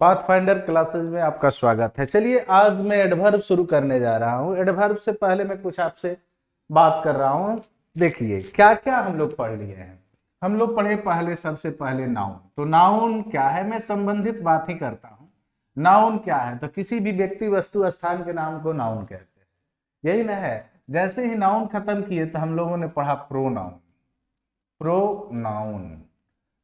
Pathfinder classes में आपका स्वागत है। चलिए आज मैं एडवर्ब शुरू करने जा रहा हूँ। एडवर्ब से पहले मैं कुछ आपसे बात कर रहा हूँ। देखिए क्या क्या हम लोग पढ़ लिए हैं। हम लोग पढ़े पहले, सबसे पहले नाउन। तो नाउन क्या है, मैं संबंधित बात ही करता हूँ। नाउन क्या है, तो किसी भी व्यक्ति, वस्तु, स्थान के नाम को नाउन कहते हैं, यही ना है। जैसे ही नाउन खत्म किए तो हम लोगों ने पढ़ा प्रोनाउन। प्रोनाउन,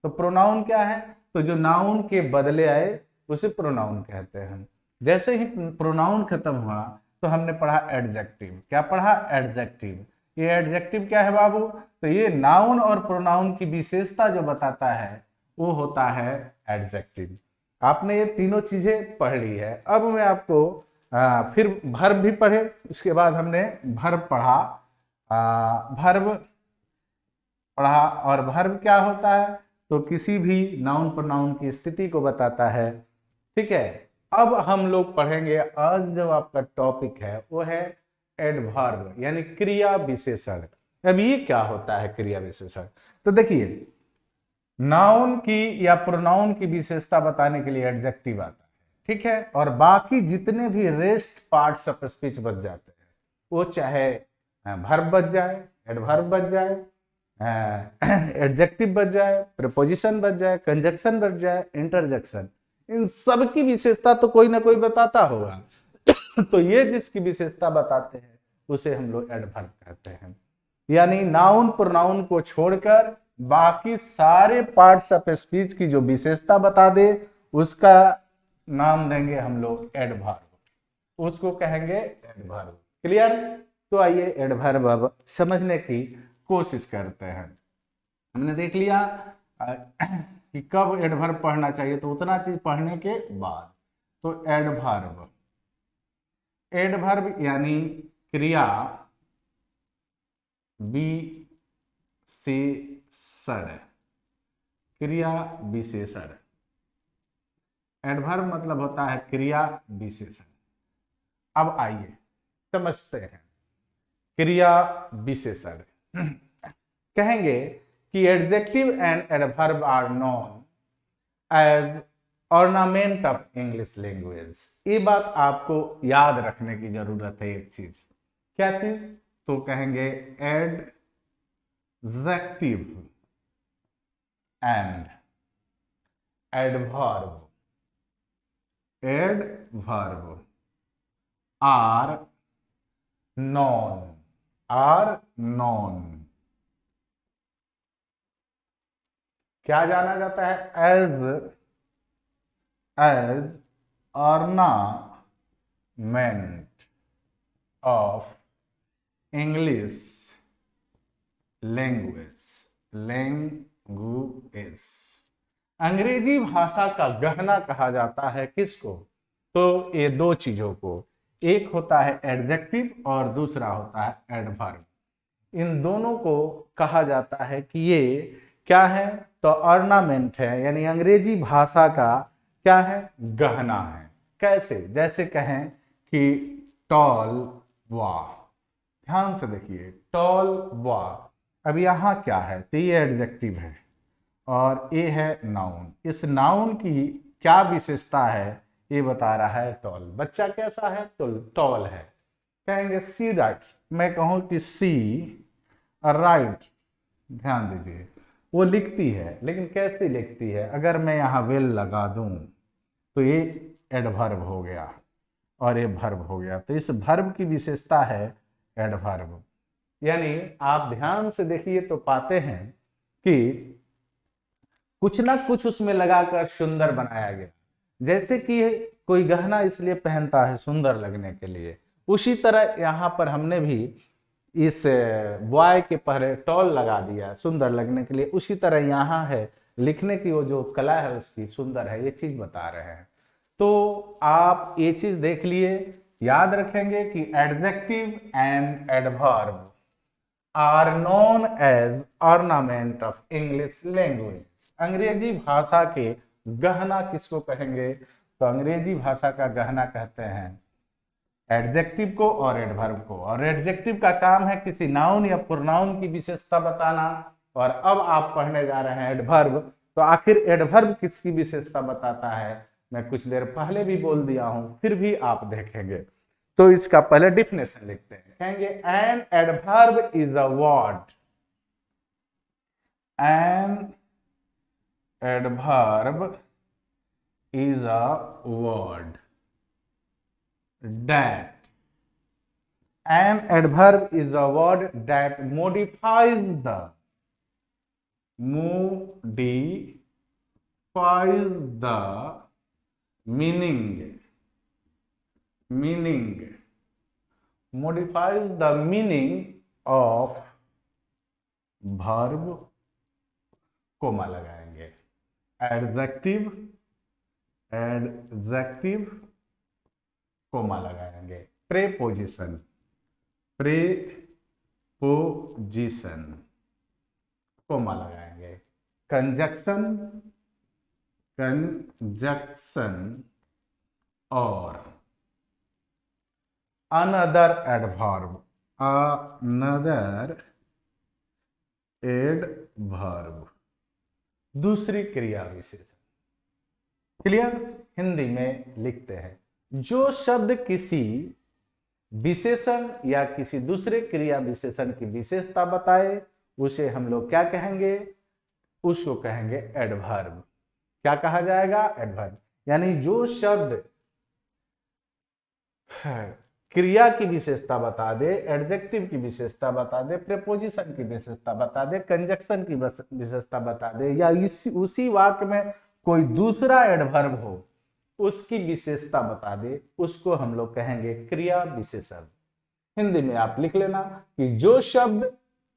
तो प्रोनाउन क्या है, तो जो नाउन के बदले आए उसे प्रोनाउन कहते हैं। जैसे ही प्रोनाउन खत्म हुआ तो हमने पढ़ा एडजेक्टिव। क्या पढ़ा? एडजेक्टिव। ये एडजेक्टिव क्या है बाबू? तो ये नाउन और प्रोनाउन की विशेषता जो बताता है वो होता है एडजेक्टिव। आपने ये तीनों चीजें पढ़ ली है। अब मैं आपको फिर वर्ब भी पढ़े, उसके बाद हमने वर्ब पढ़ा, वर्ब पढ़ा। और वर्ब क्या होता है, तो किसी भी नाउन प्रोनाउन की स्थिति को बताता है। ठीक है, अब हम लोग पढ़ेंगे, आज जो आपका टॉपिक है वो है एडवर्ब, यानी क्रिया विशेषण। अब ये क्या होता है क्रिया विशेषण? तो देखिए, नाउन की या प्रोनाउन की विशेषता बताने के लिए एडजेक्टिव आता है, ठीक है, और बाकी जितने भी रेस्ट पार्ट्स ऑफ स्पीच बच जाते हैं, वो चाहे वर्ब बच जाए, एडवर्ब बच जाए, एडजेक्टिव बच जाए, प्रीपोजिशन बच जाए, कंजक्शन बच जाए, इंटरजेक्शन, इन सब की विशेषता तो कोई ना कोई बताता होगा। तो ये जिसकी विशेषता बताते हैं उसे हम लोग एडवर्ब कहते हैं। यानी नाउन प्रोनाउन को छोड़कर बाकी सारे पार्ट्स ऑफ स्पीच की जो विशेषता बता दे उसका नाम देंगे हम लोग एडवर्ब, उसको कहेंगे एडवर्ब। क्लियर? तो आइए एडवर्ब अब समझने की कोशिश करते हैं। हमने देख लिया कि कब एडवर्ब पढ़ना चाहिए, तो उतना चीज पढ़ने के बाद तो एडवर्ब, एडवर्ब यानी क्रिया विशेषण, क्रिया विशेषण। एडवर्ब मतलब होता है क्रिया विशेषण। अब आइए समझते हैं क्रिया विशेषण। कहेंगे कि adjective and adverb are known as ornament of English language. ये बात आपको याद रखने की जरूरत है। एक चीज, क्या चीज? तो कहेंगे adjective and adverb, adverb are known, are known. क्या जाना जाता है? As ornament of English language, language. अंग्रेजी भाषा का गहना कहा जाता है किसको? तो ये दो चीजों को, एक होता है एडजेक्टिव और दूसरा होता है एडवर्ब। इन दोनों को कहा जाता है कि ये क्या है, तो ऑर्नामेंट है, यानी अंग्रेजी भाषा का क्या है? गहना है। कैसे? जैसे कहें कि टॉल वाह, ध्यान से देखिए, टॉल वाह। अब यहां क्या है, तो ये एडजेक्टिव है और ये है नाउन। इस नाउन की क्या विशेषता है ये बता रहा है टॉल। बच्चा कैसा है? तो टॉल है। कहेंगे सी राइट्स, मैं कहूं कि सी राइट, ध्यान दीजिए, वो लिखती है, लेकिन कैसे लिखती है? अगर मैं यहां वेल लगा दूं तो ये एडवर्ब हो गया और ये वर्ब हो गया। तो इस वर्ब की विशेषता है एडवर्ब। यानी आप ध्यान से देखिए तो पाते हैं कि कुछ ना कुछ उसमें लगाकर सुंदर बनाया गया। जैसे कि कोई गहना इसलिए पहनता है सुंदर लगने के लिए, उसी तरह यहाँ पर हमने भी इस बॉय के पहले टॉल लगा दिया सुंदर लगने के लिए। उसी तरह यहाँ है, लिखने की वो जो कला है उसकी सुंदर है, ये चीज बता रहे हैं। तो आप ये चीज देख लिए, याद रखेंगे कि adjective and adverb are known as ornament of English language. अंग्रेजी भाषा के गहना किसको कहेंगे? तो अंग्रेजी भाषा का गहना कहते हैं एडजेक्टिव को और एडवर्ब को। और एडजेक्टिव का काम है किसी नाउन या प्रोनाउन की विशेषता बताना, और अब आप पढ़ने जा रहे हैं एडवर्ब। तो आखिर एडवर्ब किसकी विशेषता बताता है? मैं कुछ देर पहले भी बोल दिया हूं, फिर भी आप देखेंगे। तो इसका पहले डिफिनेशन लिखते हैं, कहेंगे an adverb is a word, an adverb is a word that an adverb is a word that modifies the meaning modifies the meaning of verb, comma लगाएंगे, एडजेक्टिव कोमा लगाएंगे, प्रेपोजिशन कोमा लगाएंगे, conjunction और another adverb दूसरी क्रिया विशेषण। Clear? Hindi में लिखते हैं, जो शब्द किसी विशेषण या किसी दूसरे क्रिया विशेषण की विशेषता बताए उसे हम लोग क्या कहेंगे? उसको कहेंगे एडवर्ब। क्या कहा जाएगा? एडवर्ब। यानी जो शब्द क्रिया की विशेषता बता दे, एडजेक्टिव की विशेषता बता दे, प्रेपोजिशन की विशेषता बता दे, कंजक्शन की विशेषता बता दे, या उसी वाक्य में कोई दूसरा एडवर्ब हो उसकी विशेषता बता दे, उसको हम लोग कहेंगे क्रिया विशेषण। हिंदी में आप लिख लेना कि जो शब्द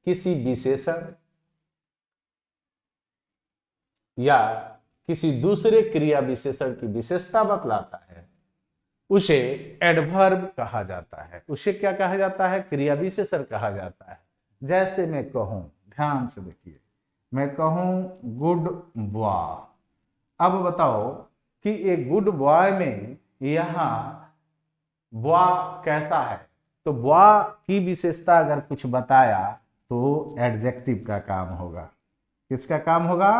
किसी विशेषण या किसी दूसरे क्रिया विशेषण की विशेषता बतलाता है उसे एडवर्ब कहा जाता है। उसे क्या कहा जाता है? क्रिया विशेषण कहा जाता है। जैसे मैं कहूं, ध्यान से देखिए, मैं कहूं गुड बॉय। अब बताओ कि एक गुड बॉय में यहां बॉय कैसा है? तो बॉय की विशेषता अगर कुछ बताया तो एडजेक्टिव का काम होगा। किसका काम होगा?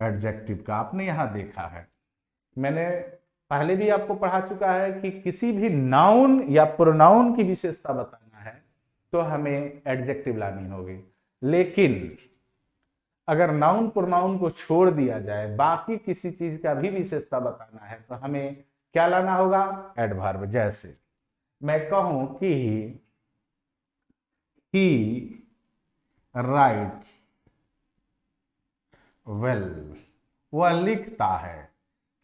एडजेक्टिव का। आपने यहां देखा है, मैंने पहले भी आपको पढ़ा चुका है कि किसी भी नाउन या प्रोनाउन की विशेषता बताना है तो हमें एडजेक्टिव लानी होगी। लेकिन अगर नाउन प्रोनाउन को छोड़ दिया जाए, बाकी किसी चीज का भी विशेषता बताना है तो हमें क्या लाना होगा? एडवर्ब। जैसे मैं कहूं कि ही राइट्स वेल, वह लिखता है।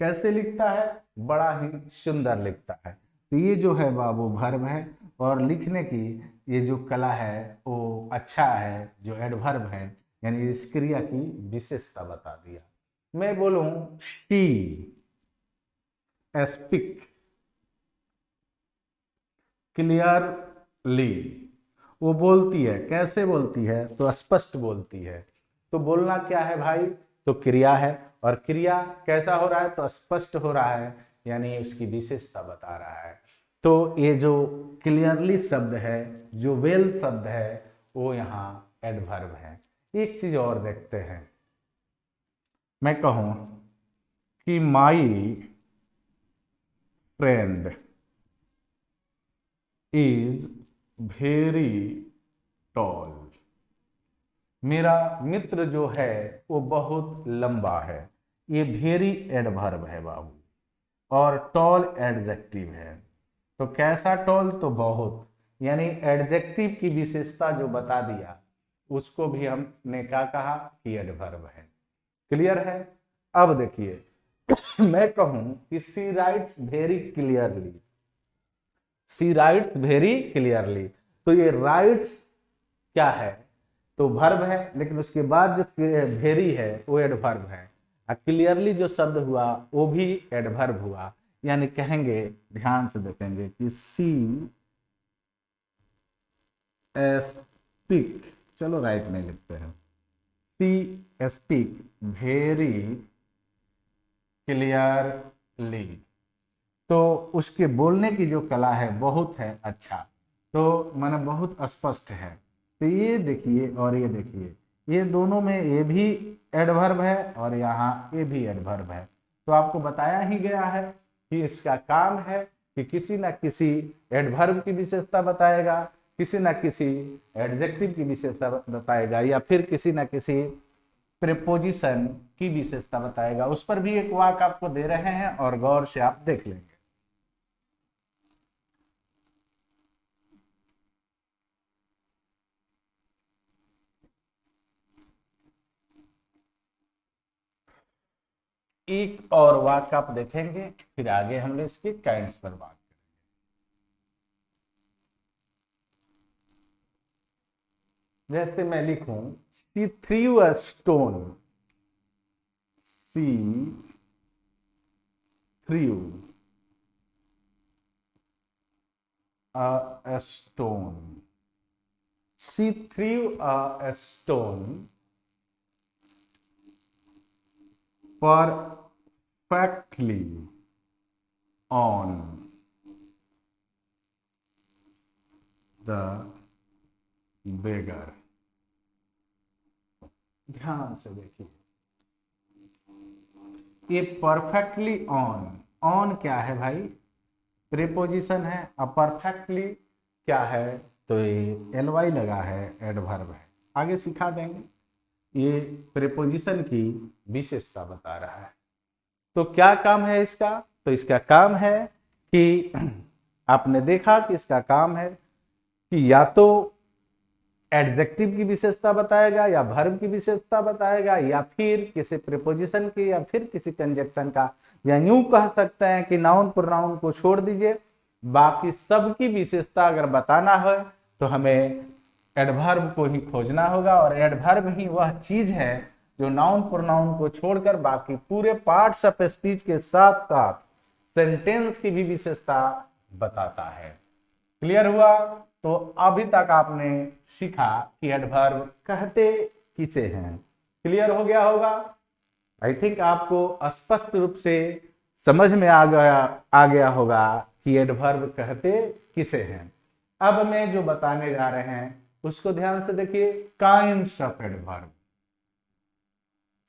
कैसे लिखता है? बड़ा ही सुंदर लिखता है। तो ये जो है बाबू वर्ब है, और लिखने की ये जो कला है वो अच्छा है, जो एडवर्ब है, यानी इस क्रिया की विशेषता बता दिया। मैं बोलूं शी स्पीक क्लियरली, वो बोलती है। कैसे बोलती है? तो स्पष्ट बोलती है। तो बोलना क्या है भाई? तो क्रिया है, और क्रिया कैसा हो रहा है? तो स्पष्ट हो रहा है, यानी उसकी विशेषता बता रहा है। तो ये जो क्लियरली शब्द है, जो वेल शब्द है, वो यहाँ एडवर्ब है। एक चीज और देखते हैं, मैं कहूं कि my friend is very tall, मेरा मित्र जो है वो बहुत लंबा है। ये वेरी एडवर्ब है बाबू, और टॉल एडजेक्टिव है। तो कैसा टॉल? तो बहुत, यानी एडजेक्टिव की विशेषता जो बता दिया उसको भी हमने क्या कहा? कि एडवर्ब है। क्लियर है? अब देखिए मैं कहूं कि सी राइट्स वेरी क्लियरली, सी राइट्स वेरी क्लियरली, तो ये राइट्स क्या है? तो वर्ब है, लेकिन उसके बाद जो वेरी है वो एडवर्ब है। क्लियरली जो शब्द हुआ वो भी एडवर्ब हुआ, यानी कहेंगे, ध्यान से देखेंगे कि सी स्पीक, चलो राइट में लिखते हैं, सी स्पीक वेरी क्लियरली, तो उसके बोलने की जो कला है बहुत है अच्छा, तो माने बहुत स्पष्ट है। तो ये देखिए और ये देखिए, ये दोनों में ये भी एडवर्ब है और यहाँ ये भी एडवर्ब है। तो आपको बताया ही गया है कि इसका काम है कि किसी न किसी एडवर्ब की विशेषता बताएगा, किसी न किसी एडजेक्टिव की विशेषता बताएगा, या फिर किसी न किसी प्रीपोजिशन की विशेषता बताएगा। उस पर भी एक वाक्य आपको दे रहे हैं और गौर से आप देख लेंगे। एक और वाक्य आप देखेंगे, फिर आगे हम लोग इसके काइंड्स पर बात करेंगे। जैसे मैं लिखूं, she threw a stone, she threw a stone. She threw a stone perfectly on the beggar. ध्यान से देखिए, ये परफेक्टली ऑन, ऑन क्या है भाई? प्रीपोजिशन है। अब परफेक्टली क्या है? तो ये एलवाई लगा है, एडवर्ब है, आगे सिखा देंगे। ये प्रीपोजिशन की विशेषता बता रहा है। तो क्या काम है इसका? तो इसका काम है कि आपने देखा कि इसका काम है कि या तो एडजेक्टिव की विशेषता बताएगा, या वर्ब की विशेषता बताएगा, या फिर किसी प्रीपोजिशन की, या फिर किसी कंजक्शन का, या यूं कह सकते हैं कि नाउन प्रोनाउन को छोड़ दीजिए, बाकी सबकी विशेषता अगर बताना है तो हमें एडवर्ब को ही खोजना होगा। और एडवर्ब ही वह चीज है जो नाउन प्रोनाउन को छोड़कर बाकी पूरे पार्ट्स ऑफ स्पीच के साथ साथ सेंटेंस की भी विशेषता बताता है। क्लियर हुआ? तो अभी तक आपने सीखा कि एडवर्ब कहते किसे हैं। क्लियर हो गया होगा? आई थिंक आपको स्पष्ट रूप से समझ में आ गया होगा कि एडवर्ब कहते किसे हैं। अब मैं जो बताने जा रहे हैं उसको ध्यान से देखिए। Kinds of adverb,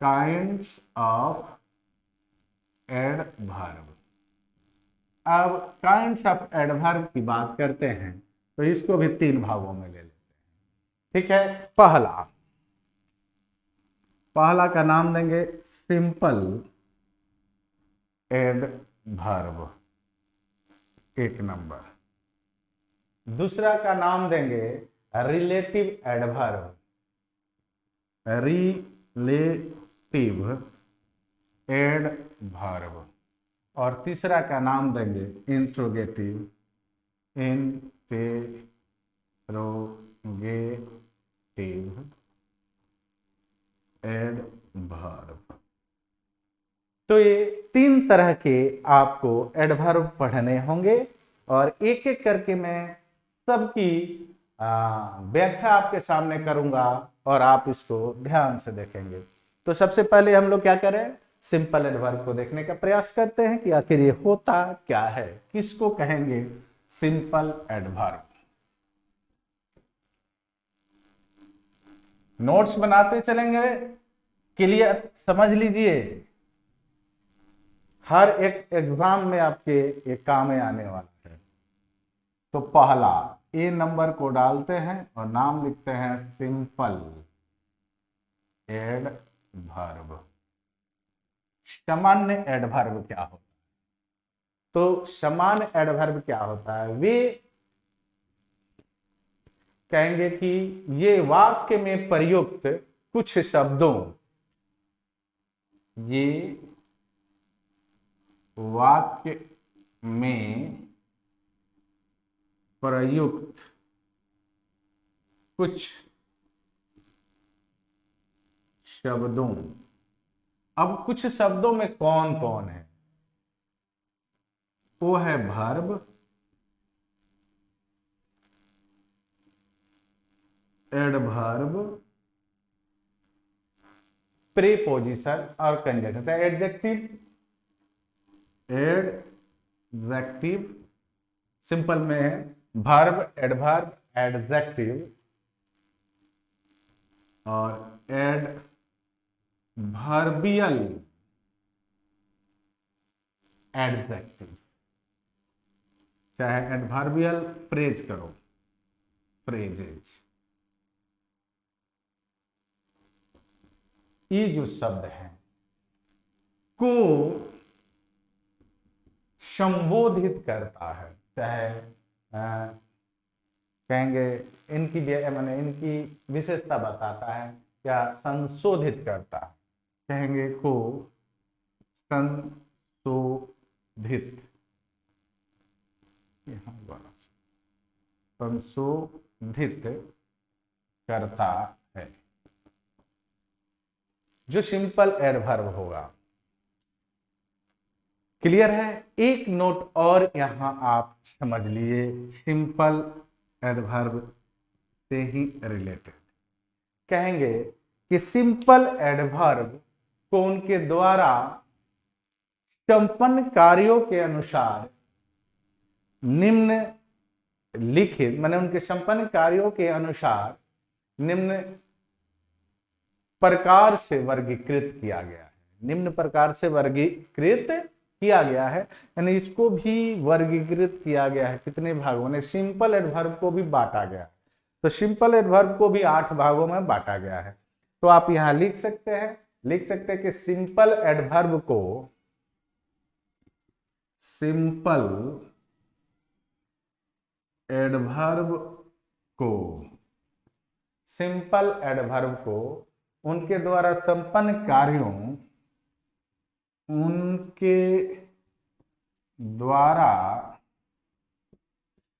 kinds of adverb. अब काइंड्स ऑफ एडवर्ब की बात करते हैं तो इसको भी तीन भागों में ले लेते हैं। ठीक है, पहला का नाम देंगे सिंपल एडवर्ब, एक नंबर। दूसरा का नाम देंगे रिलेटिव एडवर्ब, रिलेटिव एडवर्ब। और तीसरा का नाम देंगे इंट्रोगेटिव, इंटेरोगेटिव एडवर्ब। तो ये तीन तरह के आपको एडवर्ब पढ़ने होंगे और एक एक करके मैं सबकी व्याख्या आपके सामने करूंगा और आप इसको ध्यान से देखेंगे। तो सबसे पहले हम लोग क्या करें, सिंपल एडवर्ब को देखने का प्रयास करते हैं कि आखिर ये होता क्या है, किसको कहेंगे सिंपल एडवर्ब। नोट्स बनाते चलेंगे, क्लियर समझ लीजिए, हर एक एग्जाम में आपके ये काम आने वाला है। तो पहला ए नंबर को डालते हैं और नाम लिखते हैं सिंपल एडवर्ब। सामान्य एडवर्ब क्या होता है? तो सामान्य एडवर्ब क्या होता है? वे कहेंगे कि ये वाक्य में प्रयुक्त कुछ शब्दों, ये वाक्य में प्रयुक्त कुछ शब्दों। अब कुछ शब्दों में कौन कौन है? वो है वर्ब, एडवर्ब, प्रीपोजिशन और कंजंक्शन। एडजेक्टिव, एडजेक्टिव सिंपल में है वर्ब, एडवर्ब, एडजेक्टिव और एडवर्बियल एडजेक्टिव, चाहे एडवर्बियल फ्रेज करो, फ्रेजेज। ये जो शब्द है को संबोधित करता है, चाहे कहेंगे इनकी माने इनकी विशेषता बताता है या संशोधित करता है, कहेंगे को संशोधित, संशोधित करता है, जो सिंपल एडवर्ब होगा। क्लियर है? एक नोट और यहां आप समझ लिए, सिंपल एडवर्ब से ही रिलेटेड कहेंगे कि सिंपल एडवर्ब को उनके द्वारा संपन्न कार्यों के अनुसार निम्न लिखित, माने उनके संपन्न कार्यों के अनुसार निम्न प्रकार से वर्गीकृत किया गया है। निम्न प्रकार से वर्गीकृत किया गया है, यानी इसको भी वर्गीकृत किया गया है कितने भागों में? सिंपल एडवर्ब को भी बांटा गया है। तो सिंपल एडवर्ब को भी 8 भागों में बांटा गया है। तो आप यहां लिख सकते हैं कि सिंपल एडवर्ब को, सिंपल एडवर्ब को, सिंपल एडवर्ब को उनके द्वारा संपन्न कार्यों, उनके द्वारा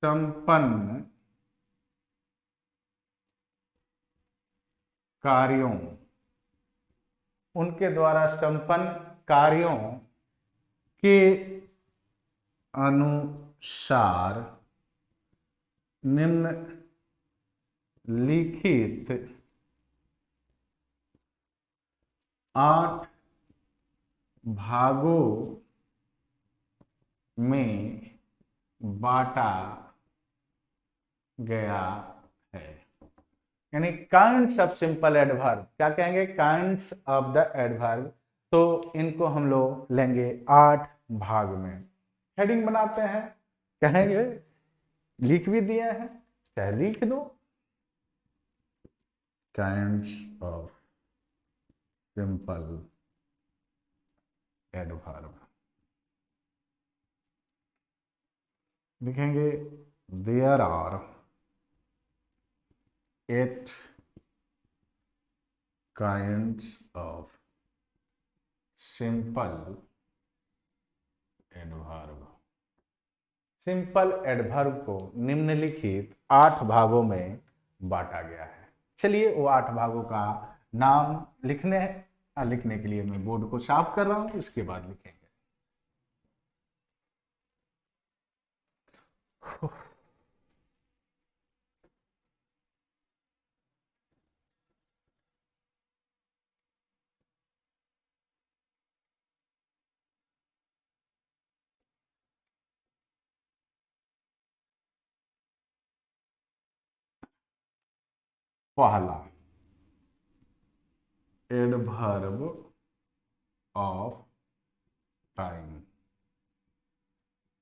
संपन्न कार्यों, उनके द्वारा संपन्न कार्यों के अनुसार निम्न लिखित 8 भागों में बांटा गया है। यानी काइंड्स ऑफ सिंपल एडवर्ब, क्या कहेंगे? Kinds of the adverb. तो इनको हम लोग लेंगे 8 भाग में। हेडिंग बनाते हैं, कहेंगे लिख भी दिए हैं, चाहे लिख दो, काइंड्स ऑफ सिंपल एडवर्ब। लिखेंगे there are 8 kinds of simple adverb. Simple adverb को निम्नलिखित 8 भागों में बांटा गया है। चलिए वो 8 भागों का नाम लिखने के लिए मैं बोर्ड को साफ कर रहा हूं, इसके बाद लिखेंगे। पहला, adverb of time.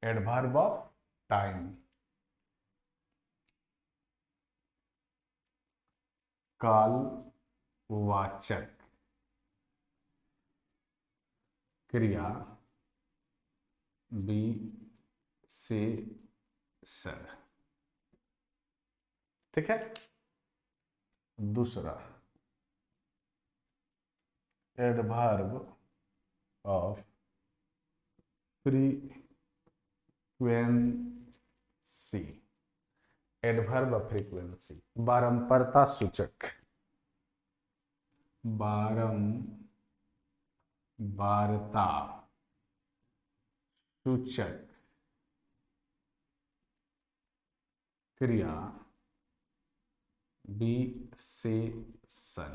Adverb of time, कालवाचक क्रिया विशेषण। ठीक है। दूसरा, adverb of frequency. Adverb of frequency, बारंबारता सूचक, बारंबारता सूचक क्रिया विशेषण।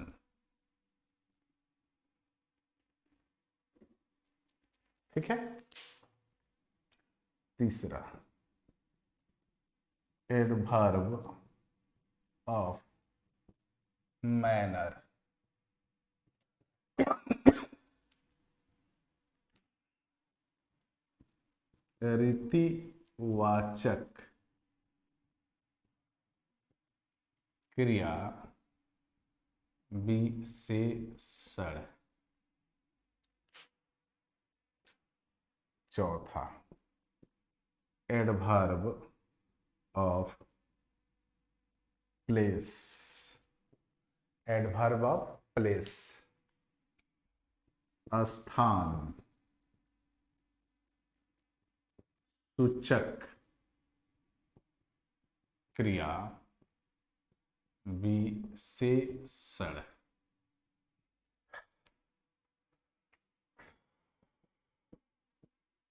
ठीक है। तीसरा, एडवर्ब ऑफ मैनर। रीतिवाचक क्रिया विशेषण। चौथा, adverb of place. Adverb of place, स्थान सूचक क्रिया विशेषण।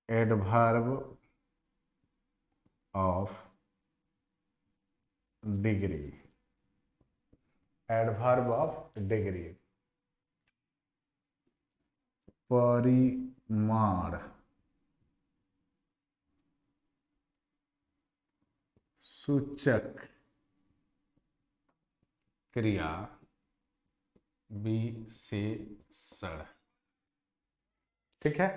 Adverb of degree. Adverb of degree, परिमाण सूचक क्रिया विशेषण। ठीक है।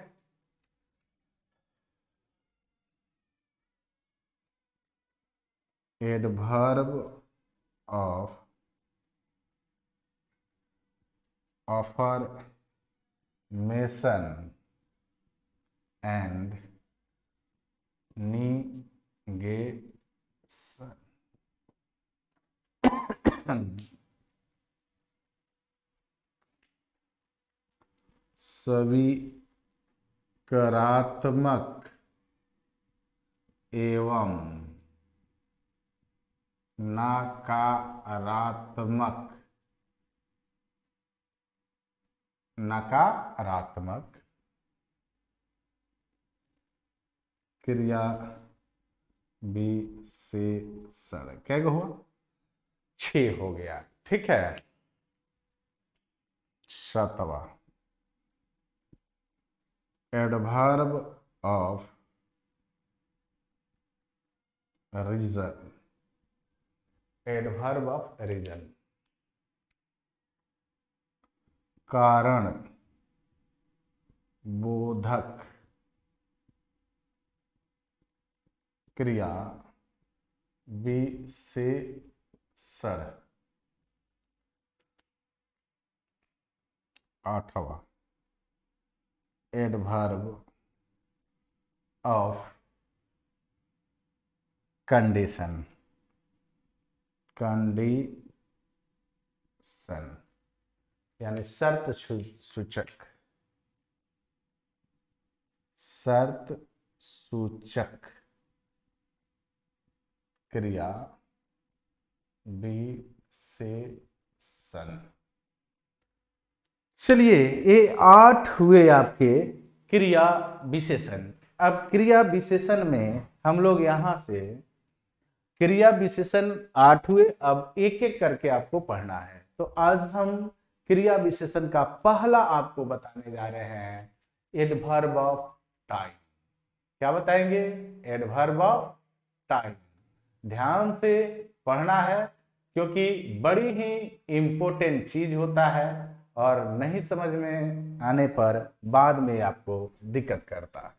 Adverb of affirmation and negation। स्वीकारात्मक एवं नकारात्मक क्रिया विशेषण। क्या हुआ? 6 हो गया। ठीक है। 7वां, adverb of reason. Adverb of reason, कारण बोधक क्रिया विशेषण। 8वां, एडवर्ब ऑफ कंडीशन। कंडीशन यानी शर्त सूचक। शर्त सूचक क्रिया विशेषण। चलिए, ये 8 हुए आपके क्रिया विशेषण। अब क्रिया विशेषण में हम लोग यहां से क्रिया विशेषण 8 हुए। अब एक एक करके आपको पढ़ना है। तो आज हम क्रिया विशेषण का पहला आपको बताने जा रहे हैं, एडवर्ब ऑफ टाइम। क्या बताएंगे? Adverb of time. ध्यान से पढ़ना है, क्योंकि बड़ी ही इंपॉर्टेंट चीज होता है और नहीं समझ में आने पर बाद में आपको दिक्कत करता है।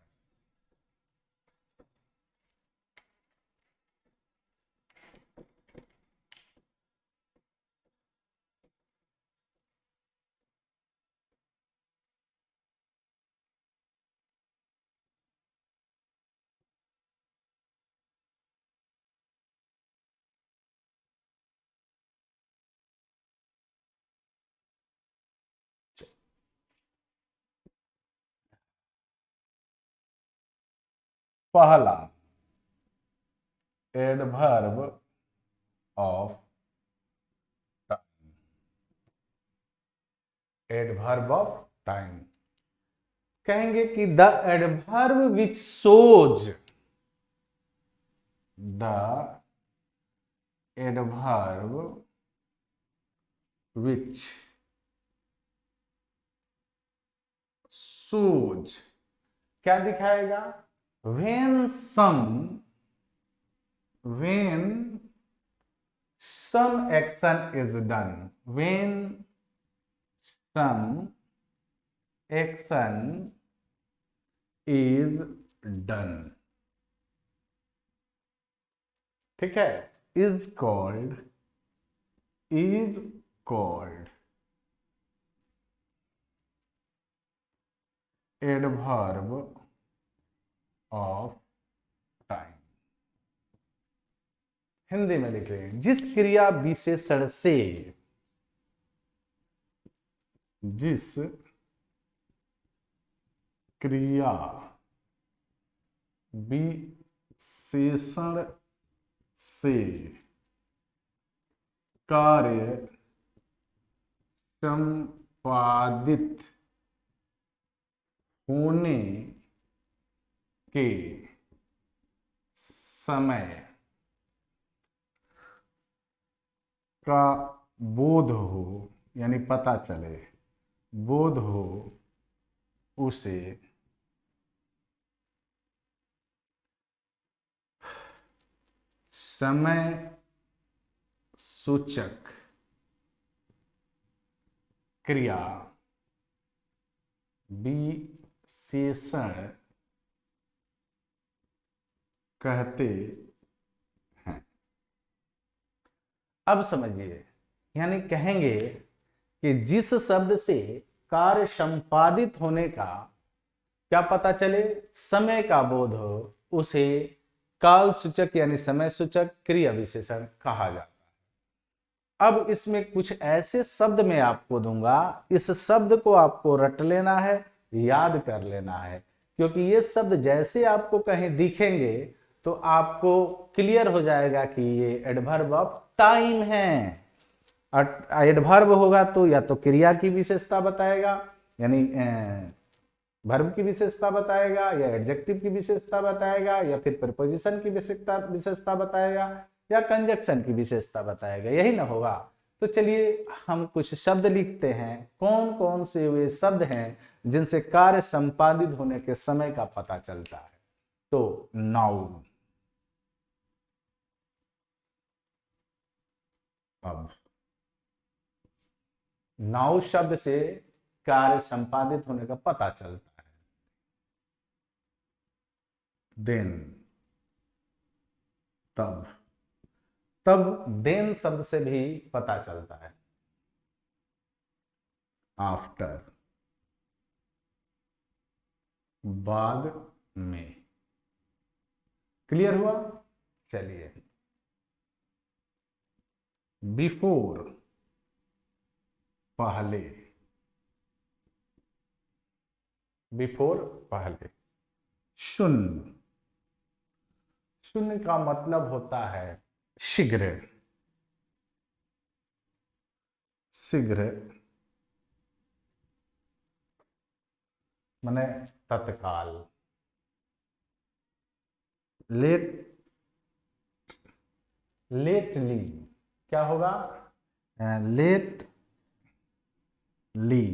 पहला, adverb of time. Adverb of time कहेंगे कि the adverb which shows, the adverb which shows, क्या दिखाएगा? when some action is done, when some action is done। ठीक है, is called, is called adverb of time. Hindi में लिख रहे हैं, जिस क्रिया विशेषण से, जिस क्रिया विशेषण से कार्य संपादित होने के समय का बोध हो, यानी पता चले, बोध हो, उसे समय सूचक क्रिया विशेषण कहते हैं। अब समझिए, यानी कहेंगे कि जिस शब्द से कार्य संपादित होने का क्या पता चले, समय का बोध हो, उसे काल सूचक यानी समय सूचक क्रिया विशेषण कहा जाता है। अब इसमें कुछ ऐसे शब्द मैं आपको दूंगा, इस शब्द को आपको रट लेना है, याद कर लेना है, क्योंकि ये शब्द जैसे आपको कहीं दिखेंगे तो आपको क्लियर हो जाएगा कि ये एडवर्ब ऑफ टाइम है। एडवर्ब होगा तो या तो क्रिया की विशेषता बताएगा, यानी वर्ब की विशेषता बताएगा, या एडजेक्टिव की विशेषता बताएगा, या फिर प्रीपोजिशन की विशेषता बताएगा, या कंजक्शन की विशेषता बताएगा, यही ना होगा। तो चलिए हम कुछ शब्द लिखते हैं, कौन कौन से वे शब्द हैं जिनसे कार्य संपादित होने के समय का पता चलता है। तो नाउन, अब नाउ शब्द से कार्य संपादित होने का पता चलता है। देन, तब, तब देन शब्द से भी पता चलता है। आफ्टर, बाद में। क्लियर हुआ? चलिए, बिफोर, पहले, बिफोर पहले। शून्य, शून्य का मतलब होता है शीघ्र, शीघ्र माने तत्काल। लेट, लेटली क्या होगा? लेट ली,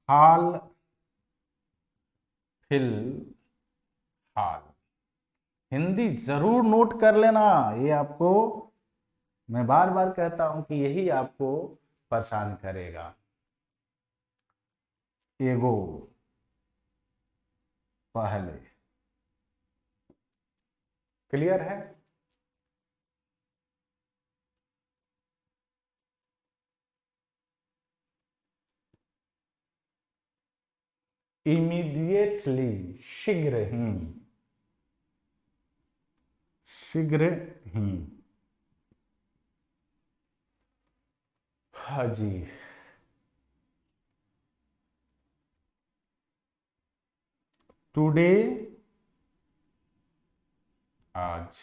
हाल, फिलहाल। हिंदी जरूर नोट कर लेना, ये आपको मैं बार बार कहता हूं कि यही आपको परेशान करेगा। एगो, पहले। क्लियर है? इमीडिएटली, शीघ्र ही, शीघ्र ही। हाँ जी, टुडे, आज।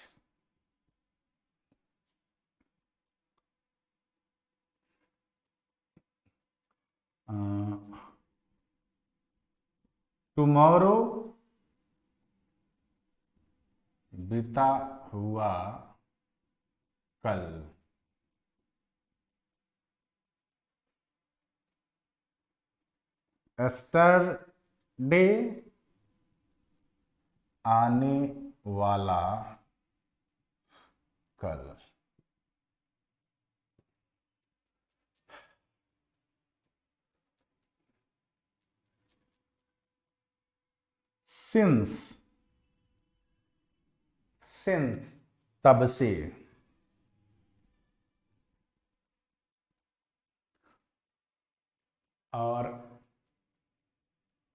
टुमारो, बीता हुआ कल। एस्टरडे, आने वाला कल। सिंस, सिंस तब से।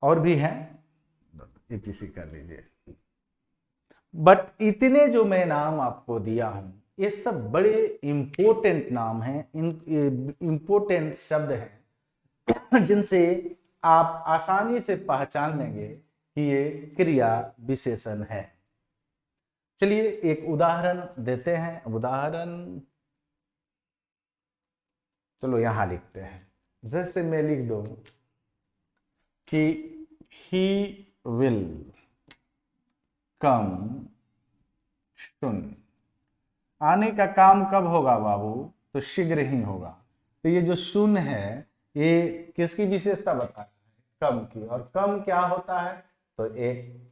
और भी हैं, etc कर लीजिए। बट इतने जो मैं नाम आपको दिया हूं, ये सब बड़े इंपॉर्टेंट नाम हैं, इंपॉर्टेंट शब्द हैं जिनसे आप आसानी से पहचान लेंगे कि ये क्रिया विशेषण है। चलिए एक उदाहरण देते हैं। उदाहरण चलो यहां लिखते हैं। जैसे मैं लिख दूं कि ही विल कम सुन। आने का काम कब होगा बाबू? तो शीघ्र ही होगा। तो ये जो सुन है ये किसकी विशेषता बता रहा है? कम की। और कम क्या होता है? तो एक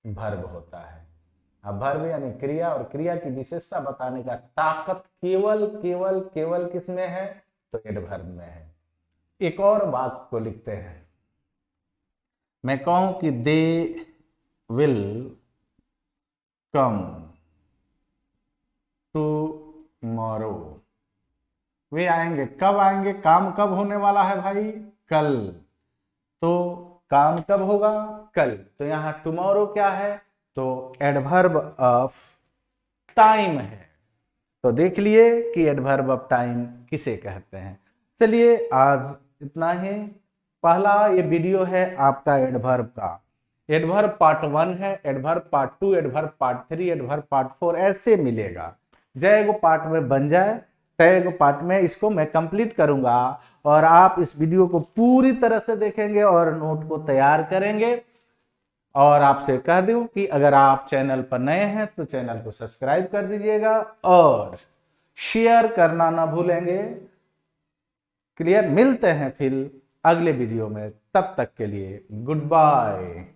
वर्ब होता है। अब वर्ब यानी क्रिया, और क्रिया की विशेषता बताने का ताकत केवल केवल केवल किस में है? तो एडवर्ब में है। एक और बात को लिखते हैं। मैं कहूं कि दे विल कम टुमारो। वे आएंगे। कब आएंगे? काम कब होने वाला है भाई? कल। तो काम कब होगा? कल। तो यहां टुमारो क्या है? तो एडवर्ब ऑफ टाइम है। तो देख लिए कि एडवर्ब ऑफ टाइम किसे कहते हैं। चलिए आज इतना ही। पहला ये वीडियो है आपका एडवर्ब का। एडवर्ब पार्ट 1 है, adverb part 2, adverb part 3, adverb part 4 ऐसे मिलेगा। जय गो पार्ट में बन जाए, तय गो पार्ट में इसको मैं कंप्लीट करूंगा। और आप इस वीडियो को पूरी तरह से देखेंगे और नोट को तैयार करेंगे। और आपसे कह दूं कि अगर आप चैनल पर नए हैं तो चैनल को सब्सक्राइब कर दीजिएगा और शेयर करना ना भूलेंगे। क्लियर? मिलते हैं फिर अगले वीडियो में। तब तक के लिए गुड बाय।